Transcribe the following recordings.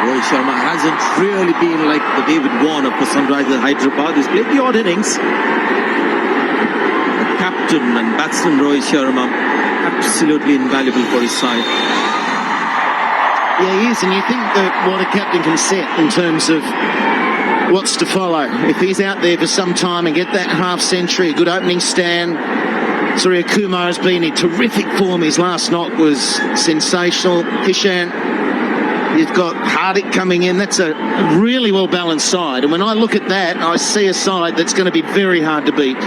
Rohit Sharma hasn't really been like the David Warner for Sunrisers Hyderabad. He's played the odd innings. The captain and batsman Rohit Sharma, absolutely invaluable for his side. Yeah, he is, and you think that what a captain can set in terms of what's to follow. If he's out there for some time and get that half century, a good opening stand. Surya Kumar has been in terrific form. His last knock was sensational. Kishan, you've got Hardik coming in. That's a really well-balanced side. And when I look at that, I see a side that's going to be very hard to beat.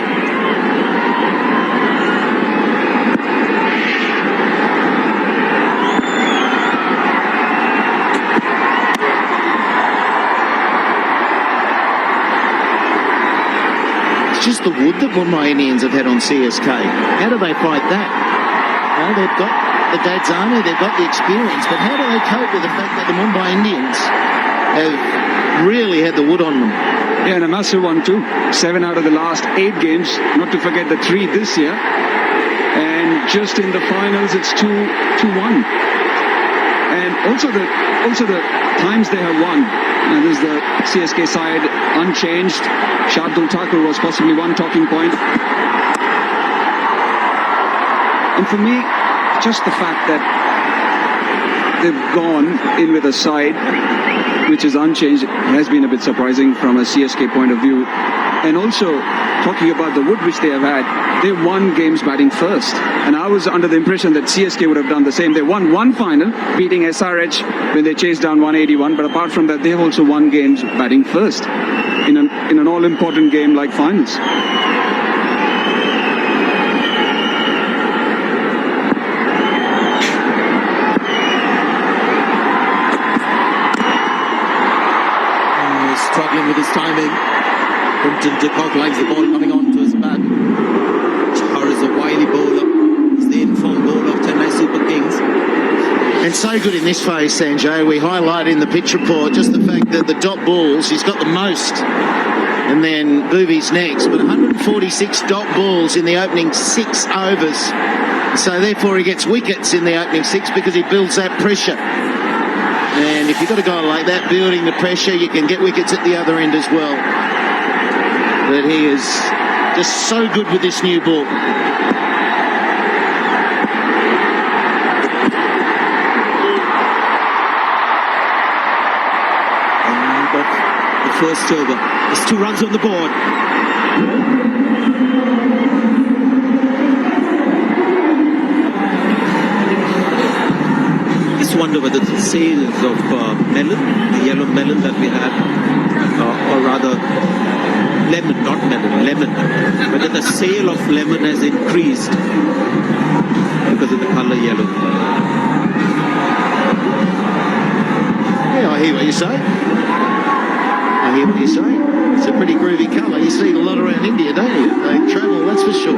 Just the wood that Mumbai Indians have had on CSK. How do they fight that? Well, they've got the Dad's Army, they've got the experience, but how do they cope with the fact that the Mumbai Indians have really had the wood on them? Yeah, and a massive one too. 7 out of the last 8 games, not to forget the 3 this year. And just in the finals, it's 2-1. And also the times they have won. And this is the CSK side unchanged. Shardul Thakur was possibly one talking point. And for me, just the fact that they've gone in with a side which is unchanged has been a bit surprising from a CSK point of view. And also, talking about the wood which they have had, they won games batting first. And I was under the impression that CSK would have done the same. They won one final, beating SRH when they chased down 181. But apart from that, they have also won games batting first in an all-important game like finals. He's struggling with his timing. Quinton de Kock likes the ball coming onto his bat. Chahar is a wily bowler. He's the informed bowler of Chennai Super Kings. And so good in this phase, Sanjay. We highlight in the pitch report just the fact that the dot balls, he's got the most. And then Booby's next. But 146 dot balls in the opening 6 overs. So therefore he gets wickets in the opening 6 because he builds that pressure. And if you've got a guy like that building the pressure, you can get wickets at the other end as well. But he is just so good with this new ball. End of the first over. There's 2 runs on the board. Just wonder whether the sales of melon, the yellow melon that we had, or rather lemon, not melon, lemon, whether the sale of lemon has increased because of the color yellow. Yeah, I hear what you say. I hear what you're saying. It's a pretty groovy colour. You see it a lot around India, don't you? They travel, that's for sure.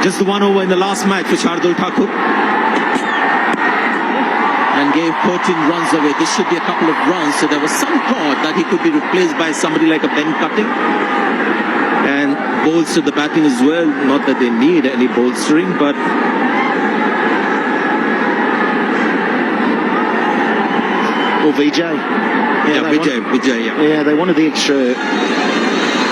Just the 1 over in the last match for Shardul Thakur. And gave 13 runs away. This should be a couple of runs. So there was some thought that he could be replaced by somebody like a Ben Cutting. And bolster the batting as well. Not that they need any bolstering, but Or VJ. yeah, Vijay, yeah. Yeah, they wanted the extra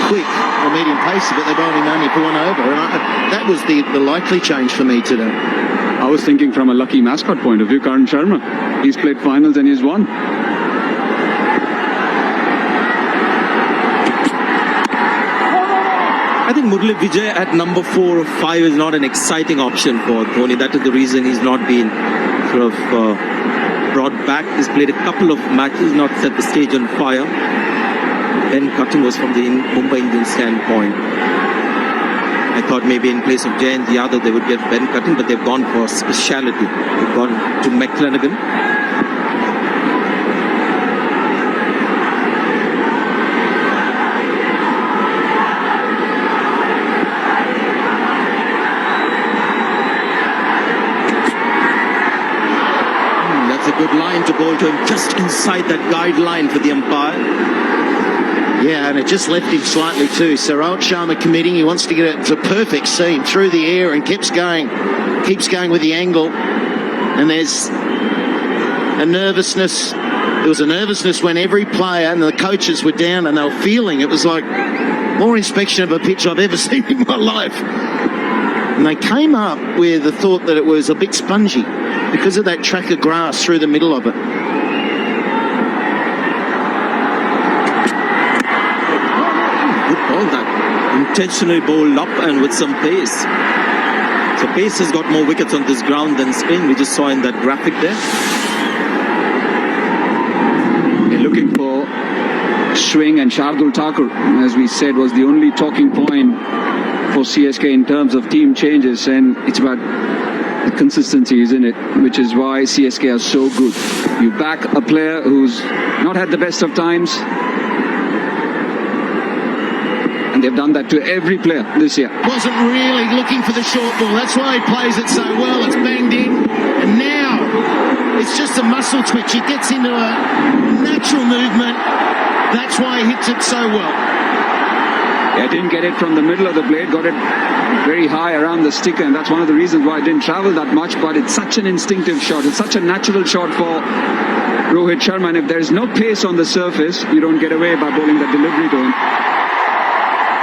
quick or medium pace, but they've only put 1 over. And that was the likely change for me today. I was thinking from a lucky mascot point of view, Karan Sharma. He's played finals and he's won. I think Murali Vijay at number 4 or 5 is not an exciting option for Dhoni. That is the reason he's not been sort of brought back. He's played a couple of matches, not set the stage on fire. Ben Cutting was from the Mumbai Indians standpoint. I thought maybe in place of Jayant Yadav they would get Ben Cutting, but they've gone for speciality. They've gone to McClenaghan. That's a good line to bowl to him, just inside that guideline for the umpire. Yeah, and it just left him slightly too. So Rohit Sharma committing. He wants to get it to a perfect seam through the air and keeps going with the angle. And there's a nervousness. There was a nervousness when every player and the coaches were down and they were feeling it was like more inspection of a pitch I've ever seen in my life. And they came up with the thought that it was a bit spongy because of that track of grass through the middle of it. All that intentionally bowled up and with some pace. So pace has got more wickets on this ground than spin. We just saw in that graphic there. They're looking for swing, and Shardul Thakur, as we said, was the only talking point for CSK in terms of team changes, and it's about the consistency, isn't it? Which is why CSK are so good. You back a player who's not had the best of times, and they've done that to every player this year. Wasn't really looking for the short ball. That's why he plays it so well. It's banged in. And now it's just a muscle twitch. He gets into a natural movement. That's why he hits it so well. Yeah, didn't get it from the middle of the blade, got it very high around the stick, and that's one of the reasons why it didn't travel that much, but it's such an instinctive shot. It's such a natural shot for Rohit Sharma, and if there's no pace on the surface, you don't get away by bowling the delivery to him.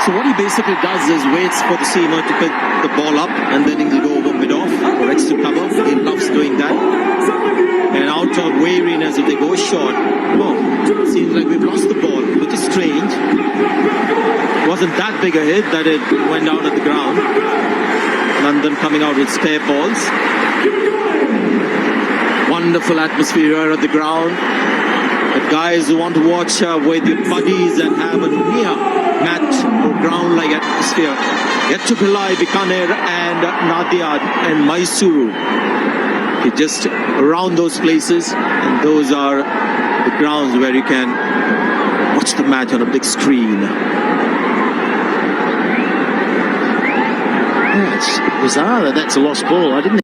So what he basically does is waits for the seamer to pick the ball up and then he'll go over mid-off for X to cover. He loves doing that. And out of wariness, if they go short, seems like we've lost the ball, which is strange. It wasn't that big a hit that it went down at the ground. London coming out with spare balls. Wonderful atmosphere here at the ground. But guys who want to watch with your buddies and have a near match or ground-like atmosphere, get to Bhilai, Bikaner and Nadiad and Mysuru. It's just around those places, and those are the grounds where you can watch the match on a big screen. Yeah, it's bizarre that that's a lost ball. I didn't